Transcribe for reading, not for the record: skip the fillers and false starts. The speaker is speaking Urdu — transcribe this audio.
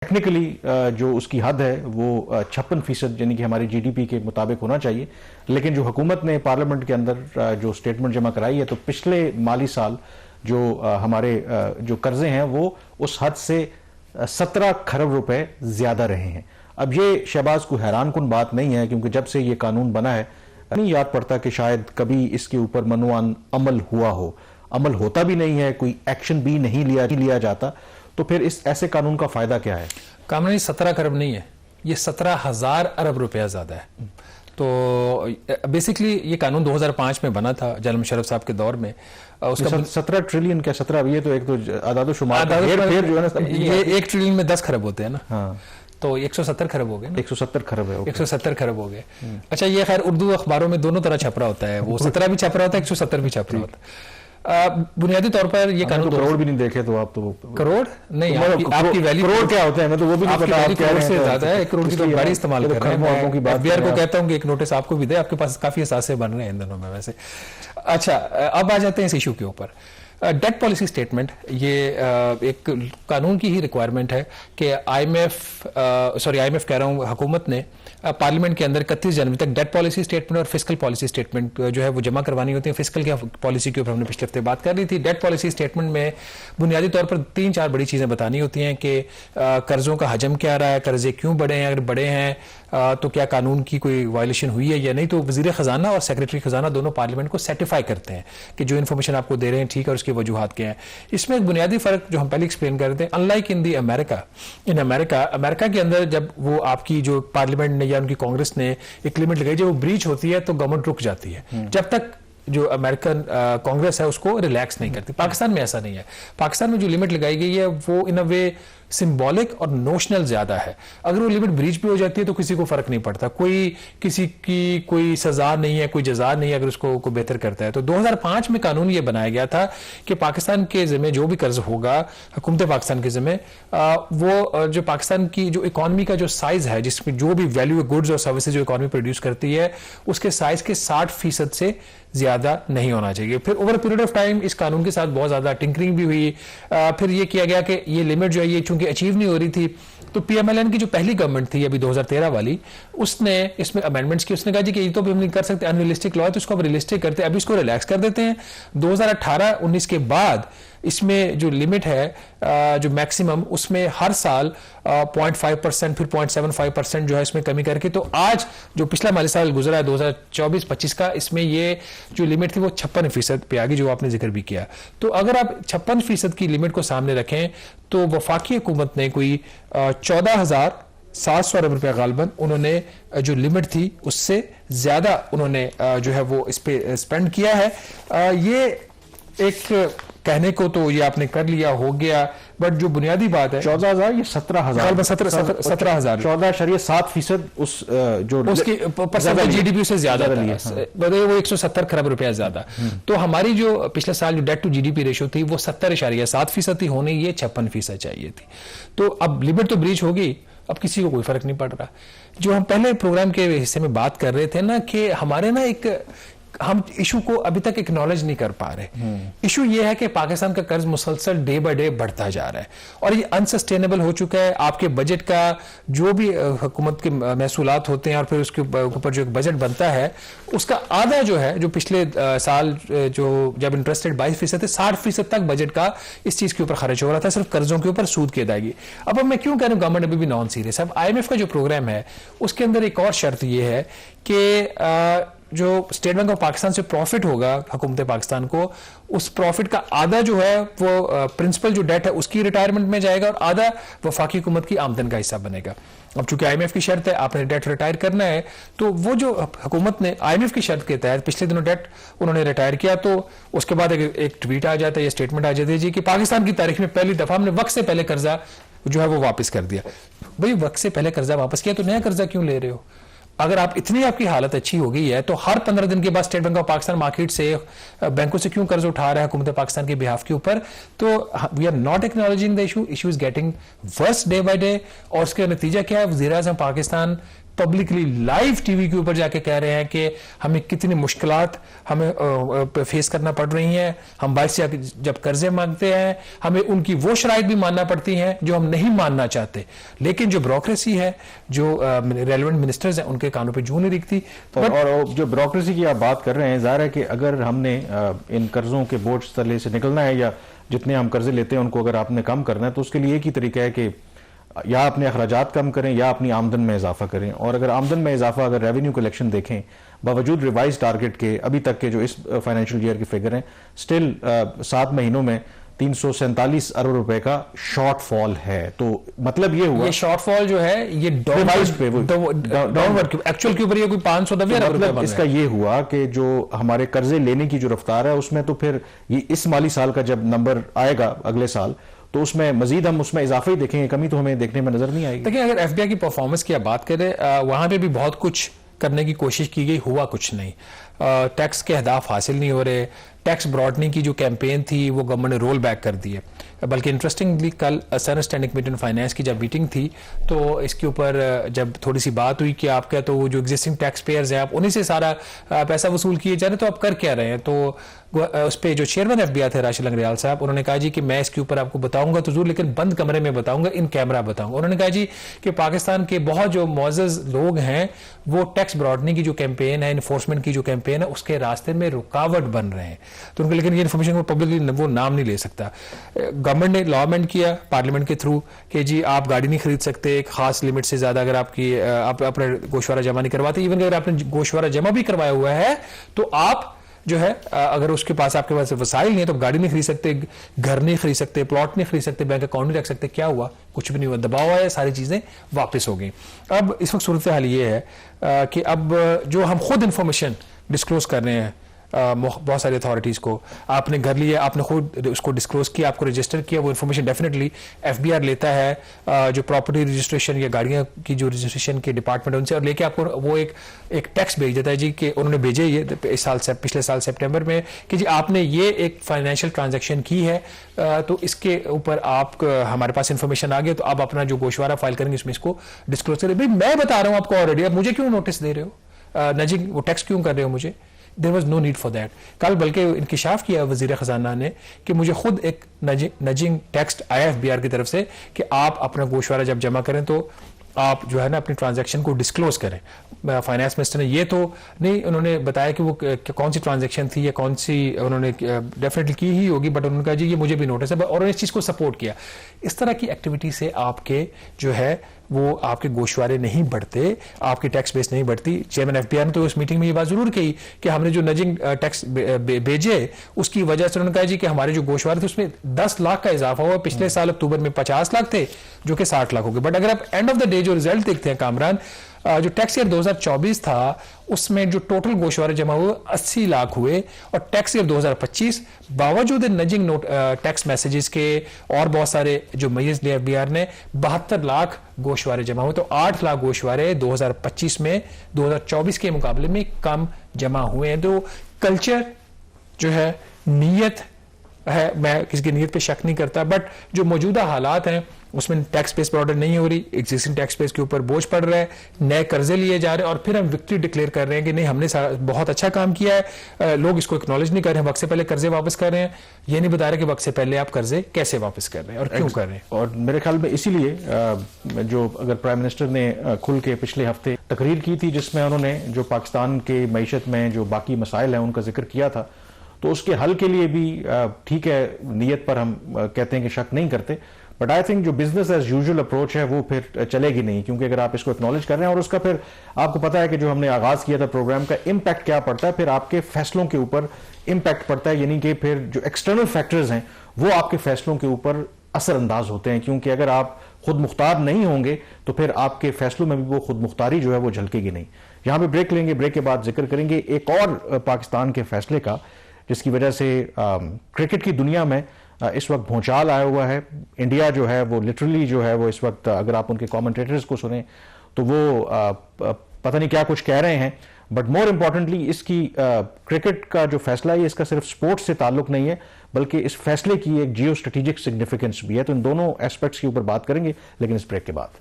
ٹیکنیکلی جو اس کی حد ہے وہ 56% یعنی کہ ہماری جی ڈی پی کے مطابق ہونا چاہیے، لیکن جو حکومت نے پارلیمنٹ کے اندر جو سٹیٹمنٹ جمع کرائی ہے تو پچھلے مالی سال جو ہمارے جو قرضے ہیں وہ اس حد سے 17 کھرب روپے زیادہ رہے ہیں۔ اب یہ شہباز کو حیران کن بات نہیں ہے، کیونکہ جب سے یہ قانون بنا ہے نہیں یاد پڑتا کہ شاید کبھی اس کے اوپر منوان عمل ہوا ہو، عمل ہوتا بھی نہیں ہے، کوئی ایکشن بھی نہیں لیا جاتا، تو پھر اس ایسے قانون کا فائدہ کیا ہے؟ کامران، 17 کھرب نہیں ہے، یہ 17,000 ارب روپیہ زیادہ ہے۔ تو بیسکلی یہ قانون 2005 میں بنا تھا جنرل مشرف صاحب کے دور میں۔ اس کا 17 ٹریلین کیا 17، یہ تو ایک تو اعداد و شمار کا پھر جو ہے نا، یہ 1 ٹریلین میں 10 کھرب ہوتے ہیں نا، ہاں تو 170 کھرب ہو گئے نا، 170 کھرب ہے، 170 کھرب ہو گئے۔ اچھا، یہ خیر اردو اخباروں میں دونوں طرح چھپ رہا ہوتا ہے، وہ 17 بھی چھپ رہا ہوتا ہے، 170 بھی چھپ رہا ہوتا ہے۔ بنیادی طور پر یہ قانون کروڑ بھی نہیں دیکھے تو آپ تو کروڑ نہیں، آپ کی ویلیو کروڑ کیا ہوتے ہیں میں تو وہ بھی نہیں پتا، آپ کروڑ سے زیادہ ہے، 1 کروڑ کی تو بڑی استعمال کر رہے ہیں۔ ایف بی آر کو کہتا ہوں کہ ایک نوٹس آپ کو بھی دے، آپ کے پاس کافی اثاثے بن رہے ہیں ان دنوں میں ویسے۔ اچھا، اب آ جاتے ہیں اس ایشو کے اوپر۔ ڈیٹ پالیسی سٹیٹمنٹ یہ ایک قانون کی ہی ریکوائرمنٹ ہے کہ آئی ایم ایف کہہ رہا ہوں، حکومت نے پارلیمنٹ کے اندر 31 جنوری تک ڈیٹ پالیسی سٹیٹمنٹ اور فسکل پالیسی سٹیٹمنٹ جو ہے وہ جمع کروانی ہوتی ہے۔ فسکل کی پالیسی کے اوپر ہم نے پچھلے ہفتے بات کر لی تھی۔ ڈیٹ پالیسی سٹیٹمنٹ میں بنیادی طور پر 3-4 بڑی چیزیں بتانی ہوتی ہیں کہ قرضوں کا حجم کیا رہا ہے، قرضے کیوں بڑھے ہیں، اگر بڑھے ہیں تو کیا قانون کی کوئی وائلیشن ہوئی ہے یا نہیں۔ تو وزیر خزانہ اور سیکرٹری خزانہ دونوں پارلیمنٹ کو سرٹیفائی کرتے ہیں کہ جو انفارمیشن آپ کو دے رہے ہیں ٹھیک ہے، اور اس کی وجوہات کیا ہیں۔ اس میں ایک بنیادی فرق جو ہم پہلے ایکسپلین کر رہے تھے، ان لائک ان دی امریکہ کے اندر جب وہ آپ کی جو پارلیمنٹ نے یا ان کی کانگریس نے ایک لمٹ لگائی، جب وہ بریچ ہوتی ہے تو گورنمنٹ رک جاتی ہے جب تک جو امریکن کانگریس ہے اس کو ریلیکس نہیں کرتی۔ پاکستان میں ایسا نہیں ہے۔ پاکستان میں جو لمٹ لگائی گئی ہے وہ ان اے وے سمبولک اور نوشنل زیادہ ہے۔ اگر وہ لمٹ بریچ بھی ہو جاتی ہے تو کسی کو فرق نہیں پڑتا، کسی کی کوئی سزا نہیں ہے، کوئی جزا نہیں ہے اگر اس کو بہتر کرتا ہے۔ تو 2005 میں قانون یہ بنایا گیا تھا کہ پاکستان کے ذمہ جو بھی قرض ہوگا حکومت پاکستان کے ذمہ، وہ جو پاکستان کی جو اکانومی کا جو سائز ہے، جس میں جو بھی ویلیو گڈز اور سروسز جو اکانومی پروڈیوس کرتی ہے، اس کے سائز کے 60% سے زیادہ نہیں ہونا چاہیے۔ پھر اوور پیریڈ آف ٹائم اس قانون کے ساتھ بہت زیادہ ٹنکرنگ بھی ہوئی۔ پھر یہ کیا گیا کہ یہ لمٹ جو ہے یہ چونکہ اچیو نہیں ہو رہی تھی، تو پی ایم ایل این کی جو پہلی گورنمنٹ تھی ابھی 2013 والی، اس نے اس میں امینڈمنٹس کی، اس نے کہا جی کہ یہ تو بھی ہم نہیں کر سکتے، ان ریئلسٹک لا ہے، تو اس کو اب ریئلسٹک کرتے ہیں، ابھی اس کو ریلیکس کر دیتے ہیں۔ 2018-19 کے بعد اس میں جو لمٹ ہے جو میکسیمم، اس میں ہر سال 0.5% پھر 0.75% جو ہے اس میں کمی کر کے، تو آج جو پچھلا مالی سال گزرا ہے 2024-25 کا، اس میں یہ جو لمٹ تھی وہ 56% پہ آگئی، جو آپ نے ذکر بھی کیا۔ تو اگر آپ 56% کی لمٹ کو سامنے رکھیں تو وفاقی حکومت نے کوئی 14,700 ارب روپیہ غالباً انہوں نے جو لمٹ تھی اس سے زیادہ انہوں نے جو ہے وہ اس پہ اسپینڈ کیا ہے۔ یہ ایک کہنے کو تو یہ آپ نے کر لیا، ہو گیا، بٹ جو بنیادی بات ہے 14,000 یہ 17,000 17,7% اس جو اس کی پرسنٹ جی ڈی پی سے زیادہ وہ 170 کھرب روپیہ زیادہ۔ تو ہماری جو پچھلے سال جو debt to G D P ratio تھی وہ 70.7% تھی، ہونے یہ 56% چاہیے تھی۔ تو اب لمٹ تو بریچ ہوگی، اب کسی کو کوئی فرق نہیں پڑ رہا۔ جو ہم پہلے پروگرام کے حصے میں بات کر رہے تھے نا کہ ہمارے نا ایک ہم ایشو کو ابھی تک اکنالج نہیں کر پا رہے۔ ایشو یہ ہے کہ پاکستان کا قرض مسلسل ڈے بائی ڈے بڑھتا جا رہا ہے اور یہ انسسٹینیبل ہو چکا ہے۔ آپ کے بجٹ کا جو بھی حکومت کے محصولات ہوتے ہیں اور پھر اس کے اوپر جو ایک بجٹ بنتا ہے اس کا آدھا جو ہے، جو پچھلے سال جو جب انٹرسٹ ریٹ 22% تھے، 60% تک بجٹ کا اس چیز کے اوپر خرچ ہو رہا تھا، صرف قرضوں کے اوپر سود کی ادائیگی۔ اب میں کیوں کہہ رہا ہوں گورنمنٹ ابھی بھی نان سیریس ہے۔ اب آئی ایم ایف کا جو پروگرام ہے اس کے اندر ایک اور شرط یہ ہے کہ جو اسٹیٹ بینک آف پاکستان سے پروفٹ ہوگا حکومت پاکستان کو، اس پروفٹ کا آدھا جو ہے وہ پرنسپل جو ڈیٹ ہے اس کی ریٹائرمنٹ میں جائے گا اور آدھا وفاقی حکومت کی آمدن کا حصہ بنے گا۔ اب چونکہ آئی ایم ایف کی شرط ہے آپ نے ڈیٹ ریٹائر کرنا ہے، تو وہ جو حکومت نے آئی ایم ایف کی شرط کے تحت پچھلے دنوں ڈیٹ انہوں نے ریٹائر کیا، تو اس کے بعد ایک ٹویٹ آ جاتا ہے، یہ اسٹیٹمنٹ آ جاتی ہے جی کہ پاکستان کی تاریخ میں پہلی دفعہ ہم نے وقت سے پہلے قرضہ جو ہے وہ واپس کر دیا۔ بھائی وقت سے پہلے قرضہ واپس کیا تو نیا قرضہ کیوں لے رہے ہو؟ اگر اتنی آپ کی حالت اچھی ہو گئی ہے تو ہر 15 دن کے بعد state bank of Pakistan market سے بینکوں سے کیوں قرض اٹھا رہا ہے حکومت پاکستان کے بہاف کے اوپر؟ تو we are not acknowledging the issue is getting worse day by day, اور اس کا نتیجہ کیا ہے؟ وزیر اعظم Pakistan publicly live TV کے اوپر جا کے کہہ رہے ہیں کہ ہمیں کتنی مشکلات ہمیں فیس کرنا پڑ رہی ہیں, ہم باہر سے جب قرضے مانگتے ہیں ہمیں ان کی وہ شرائط بھی ماننا پڑتی ہیں جو ہم نہیں ماننا چاہتے, لیکن جو بیوروکریسی ہے, جو ریلیونٹ منسٹرز ہیں, ان کے کانوں پہ جوں نہیں دکھتی. اور جو بیوروکریسی کی آپ بات کر رہے ہیں, ظاہر ہے کہ اگر ہم نے ان قرضوں کے بوجھ تلے سے نکلنا ہے یا جتنے ہم قرضے لیتے ہیں ان کو اگر آپ نے کم کرنا ہے, تو اس کے لیے ایک ہی طریقہ ہے کہ یا اپنے اخراجات کم کریں یا اپنی آمدن میں اضافہ کریں. اور اگر آمدن میں اضافہ, اگر ریونیو کلیکشن دیکھیں باوجود ریوائز ٹارگٹ کے ابھی تک کے جو اس فائنینشیل ایئر کے فگر ہیں, سٹل 7 مہینوں میں 347 ارب روپے کا شارٹ فال ہے. تو مطلب یہ ہوا, یہ شارٹ فال جو ہے یہ ایکچوئل کے اوپر یہ کوئی 510 ارب روپے. مطلب اس کا یہ ہوا کہ جو ہمارے قرضے لینے کی جو رفتار ہے اس میں تو پھر یہ اس مالی سال کا جب نمبر آئے گا اگلے سال تو اس میں مزید ہم اس میں اضافہ ہی دیکھیں گے, کمی تو ہمیں دیکھنے میں نظر نہیں آئے گی. دیکھیں اگر ایف بی آئی کی پرفارمنس کی آپ بات کریں, وہاں پہ بھی بہت کچھ کرنے کی کوشش کی گئی, ہوا کچھ نہیں. ٹیکس کے اہداف حاصل نہیں ہو رہے, ٹیکس براڈننگ کی جو کیمپین تھی وہ گورنمنٹ نے رول بیک کر دی ہے. بلکہ انٹرسٹنگلی کل Senate standing committee on finance کی جب میٹنگ تھی تو اس کے اوپر جب تھوڑی سی بات ہوئی کہ آپ کا تو وہ جو ایگزسٹنگ ٹیکس پیئرز ہیں آپ انہیں سے سارا پیسہ وصول کیے جا رہے ہیں, تو آپ کر کیا رہے ہیں. تو اس پہ جو چیئرمین ایف بی آئی تھے راشد لنگریال صاحب, انہوں نے کہا جی کہ میں اس کے اوپر آپ کو بتاؤں گا تو ضرور, لیکن بند کمرے میں بتاؤں گا, ان کیمرہ بتاؤں گا. انہوں نے کہا جی کہ پاکستان کے بہت جو معزز لوگ ہیں وہ ٹیکس براڈننگ کی جو کیمپین ہے, انفورسمنٹ کی جو کیمپین ہے, اس کے راستے میں رکاوٹ بن رہے ہیں. تو ان کو لیکن یہ انفارمیشن کو پبلکلی وہ نام نہیں لے سکتا. گورنمنٹ نے لا امینڈ کیا پارلیمنٹ کے تھرو کہ جی آپ گاڑی نہیں خرید سکتے ایک خاص لمٹ سے زیادہ اگر آپ اپنا گوشوارہ جمع نہیں کرواتے. ایون اگر آپ نے گوشوارہ جمع بھی کروایا ہوا ہے تو آپ جو ہے اگر اس کے پاس آپ کے پاس وسائل نہیں ہے تو گاڑی نہیں خرید سکتے, گھر نہیں خرید سکتے, پلاٹ نہیں خرید سکتے, بینک اکاؤنٹ نہیں رکھ سکتے. کیا ہوا؟ کچھ بھی نہیں ہوا, دباؤ ہے, ساری چیزیں واپس ہو گئیں. اب اس وقت صورتحال یہ ہے کہ اب جو ہم خود انفارمیشن ڈسکلوز کر رہے ہیں بہت ساری اتھارٹیز کو, آپ نے گھر لیا, آپ نے خود اس کو ڈسکلوز کیا, آپ کو رجسٹر کیا, وہ information definitely F B R لیتا ہے, جو پراپرٹی رجسٹریشن یا گاڑیاں کی جو رجسٹریشن کے ڈپارٹمنٹ ان سے, اور لے کے آپ کو وہ ایک ٹیکس بھیج دیتا ہے جی کہ انہوں نے بھیجے یہ اس سال سے پچھلے سال سپٹمبر میں کہ جی آپ نے یہ ایک فائنینشیل ٹرانزیکشن کی ہے تو اس کے اوپر آپ ہمارے پاس انفارمیشن آ گیا تو آپ اپنا جو گوشوارہ فائل کریں گے اس میں اس کو ڈسکلوز کریں. بھائی میں بتا رہا ہوں آپ کو آلریڈی, اب مجھے کیوں نوٹس دے رہے ہو, نجنگ وہ ٹیکس کیوں کر رہے ہو مجھے؟ There was no need for that. کل بلکہ انکشاف کیا وزیر خزانہ نے کہ مجھے خود ایک نجنگ ٹیکسٹ آیا ایف بی آر کی طرف سے کہ آپ اپنا گوشوارہ جب جمع کریں تو آپ جو ہے نا اپنی ٹرانزیکشن کو ڈسکلوز کریں. فائنانس منسٹر نے یہ تو نہیں انہوں نے بتایا کہ وہ کون سی ٹرانزیکشن تھی یا کون سی انہوں نے ڈیفینیٹلی کی ہی ہوگی, بٹ انہوں نے کہا جی یہ مجھے بھی نوٹس ہے, اور انہوں نے اس چیز کو سپورٹ کیا. اس طرح کی ایکٹیویٹی سے آپ کے جو ہے وہ آپ کے گوشوارے نہیں بڑھتے, آپ کی ٹیکس بیس نہیں بڑھتی. چیئرمین ایف بی آئی نے تو اس میٹنگ میں یہ بات ضرور کہی کہ ہم نے جو نجنگ ٹیکس بھیجے اس کی وجہ سے انہوں نے کہا جی کہ ہمارے جو گوشوارے تھے اس میں 10 لاکھ کا اضافہ ہوا. پچھلے سال اکتوبر میں 50 لاکھ تھے جو کہ 60 لاکھ ہو گئے. بٹ اگر آپ اینڈ آف دا ڈے جو ریزلٹ دیکھتے ہیں کامران, جو ٹیکس ایئر 2024 تھا اس میں جو ٹوٹل گوشوارے جمع ہوئے 80 لاکھ ہوئے, اور ٹیکس ایئر 2025 باوجود نجنگ ٹیکس میسیجز کے اور بہت سارے جو میز لے ایف بی آر نے 72 لاکھ گوشوارے جمع ہوئے. تو 8 لاکھ گوشوارے 2025 میں 2024 کے مقابلے میں کم جمع ہوئے ہیں. تو کلچر جو ہے, نیت ہے, میں کسی کی نیت پہ شک نہیں کرتا, بٹ جو موجودہ حالات ہیں اس میں ٹیکس بیس پر آرڈر نہیں ہو رہی, ایگزسٹنگ ٹیکس بیس کے اوپر بوجھ پڑ رہا ہے, نئے قرضے لیے جا رہے ہیں, اور پھر ہم وکٹری ڈکلیئر کر رہے ہیں کہ نہیں ہم نے بہت اچھا کام کیا ہے. لوگ اس کو اکنالج نہیں کر رہے ہیں, وقت سے پہلے قرضے واپس کر رہے ہیں, یہ نہیں بتا رہے کہ وقت سے پہلے آپ قرضے کیسے واپس کر رہے ہیں اور کیوں کر رہے ہیں. اور میرے خیال میں اسی لیے جو اگر پرائم منسٹر نے کھل کے پچھلے ہفتے تقریر کی تھی جس میں انہوں نے جو پاکستان کے معیشت میں جو باقی مسائل ہیں ان کا ذکر کیا تھا, تو اس کے حل کے لیے بھی ٹھیک ہے نیت پر ہم کہتے ہیں کہ شک نہیں کرتے, بٹ آئی تھنک جو بزنس ایز یوزول اپروچ ہے وہ پھر چلے گی نہیں, کیونکہ اگر آپ اس کو اکنالج کر رہے ہیں اور اس کا پھر آپ کو پتا ہے کہ جو ہم نے آغاز کیا تھا پروگرام کا امپیکٹ کیا پڑتا ہے, پھر آپ کے فیصلوں کے اوپر امپیکٹ پڑتا ہے, یعنی کہ پھر جو ایکسٹرنل فیکٹرز ہیں وہ آپ کے فیصلوں کے اوپر اثر انداز ہوتے ہیں, کیونکہ اگر آپ خود مختار نہیں ہوں گے تو پھر آپ کے فیصلوں میں بھی وہ خود مختاری جو ہے وہ جھلکے گی نہیں. یہاں پہ بریک لیں گے, بریک کے بعد ذکر کریں گے ایک اور پاکستان کے فیصلے کا جس کی وجہ سے کرکٹ کی دنیا میں اس وقت بھونچال آیا ہوا ہے. انڈیا جو ہے وہ لٹرلی جو ہے وہ اس وقت اگر آپ ان کے کامنٹیٹرز کو سنیں تو وہ پتہ نہیں کیا کچھ کہہ رہے ہیں, بٹ مور امپورٹنٹلی اس کی کرکٹ کا جو فیصلہ ہے اس کا صرف سپورٹ سے تعلق نہیں ہے بلکہ اس فیصلے کی ایک جیو اسٹریٹجک سگنیفیکنس بھی ہے. تو ان دونوں ایسپیکٹس کے اوپر بات کریں گے لیکن اس بریک کے بعد.